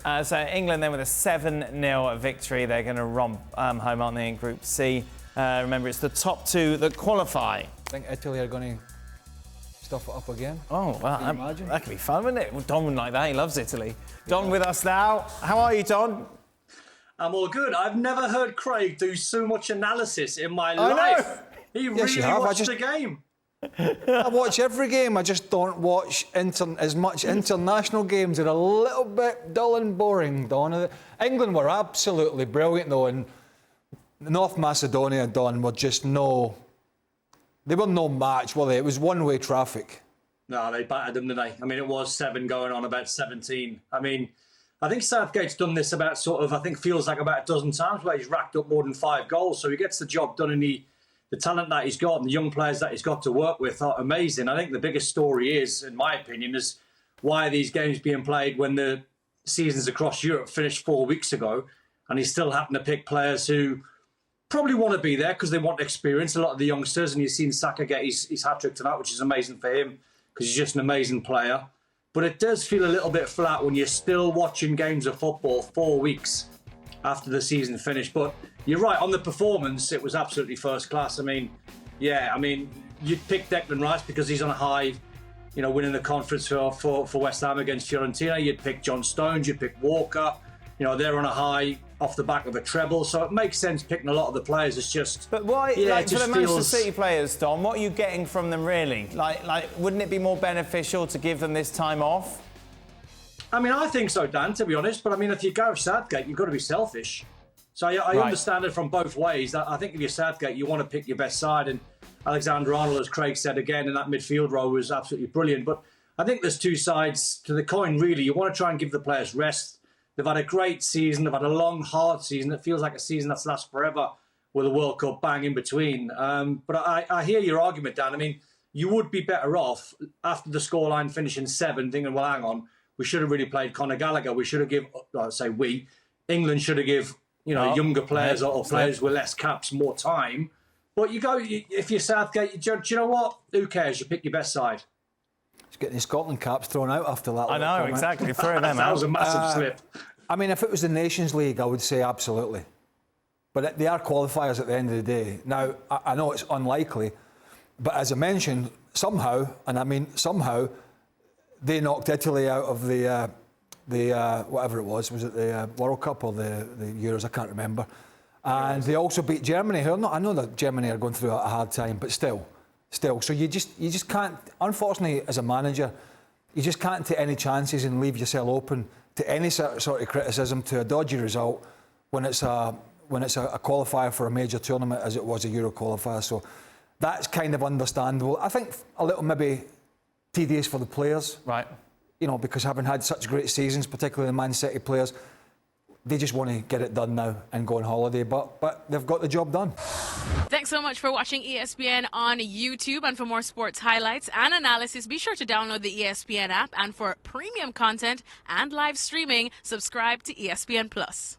So England then with a 7-0 victory. They're going to romp home, aren't they, in Group C? Remember, it's the top two that qualify. I think Italy are going to stuff it up again. Oh, well, that could be fun, wouldn't it? Well, Don wouldn't like that. He loves Italy. Don with us now. How are you, Don? I'm all good. I've never heard Craig do so much analysis in my life. Know. He really watched the game. I watch every game. I just don't watch as much international games. They're a little bit dull and boring, Don. England were absolutely brilliant, though, and North Macedonia, Don, were just they were no match, were they? It was one-way traffic. No, they battered them, didn't they? I mean, it was 7 going on about 17. I mean, I think Southgate's done this about feels like about a dozen times where he's racked up more than 5 goals. So he gets the job done, and the talent that he's got and the young players that he's got to work with are amazing. I think the biggest story is, in my opinion, is why are these games being played when the seasons across Europe finished 4 weeks ago, and he still happened to pick players who probably want to be there because they want experience, a lot of the youngsters, and you've seen Saka get his hat-trick tonight, which is amazing for him because he's just an amazing player. But it does feel a little bit flat when you're still watching games of football 4 weeks after the season finished. But you're right, on the performance, it was absolutely first class. I mean, you'd pick Declan Rice because he's on a high, winning the conference for West Ham against Fiorentina. You'd pick John Stones, you'd pick Walker. They're on a high off the back of a treble, so it makes sense picking a lot of the players. It's just... But why, for the Manchester City players, Don, what are you getting from them, really? Wouldn't it be more beneficial to give them this time off? I mean, I think so, Dan, to be honest. But, I mean, if you're Gareth Southgate, you've got to be selfish. So I understand it from both ways. I think if you're Southgate, you want to pick your best side. And Alexander-Arnold, as Craig said again, in that midfield role was absolutely brilliant. But I think there's two sides to the coin, really. You want to try and give the players rest. They've had a great season. They've had a long, hard season. It feels like a season that's lasts forever with a World Cup bang in between. But I hear your argument, Dan. I mean, you would be better off after the scoreline finishing 7, thinking, well, hang on, we should have really played Conor Gallagher. We should have England should have give, younger players or players with less caps more time. But if you're Southgate, do you know what? Who cares? You pick your best side. He's getting his Scotland caps thrown out after that. I know, exactly. Throwing them out. That was a massive slip. I mean, if it was the Nations League, I would say absolutely. But they are qualifiers at the end of the day. Now, I know it's unlikely, but as I mentioned, somehow, they knocked Italy out of the whatever it was it the World Cup or the Euros? I can't remember. And they also beat Germany. I know that Germany are going through a hard time, but still. So you just can't. Unfortunately, as a manager, you just can't take any chances and leave yourself open to any sort of criticism, to a dodgy result when it's a qualifier for a major tournament, as it was a Euro Qualifier. So that's kind of understandable. I think a little maybe tedious for the players, right? Because having had such great seasons, particularly the Man City players, they just want to get it done now and go on holiday. But they've got the job done. Thanks so much for watching ESPN on YouTube. And for more sports highlights and analysis, be sure to download the ESPN app. And for premium content and live streaming, subscribe to ESPN Plus.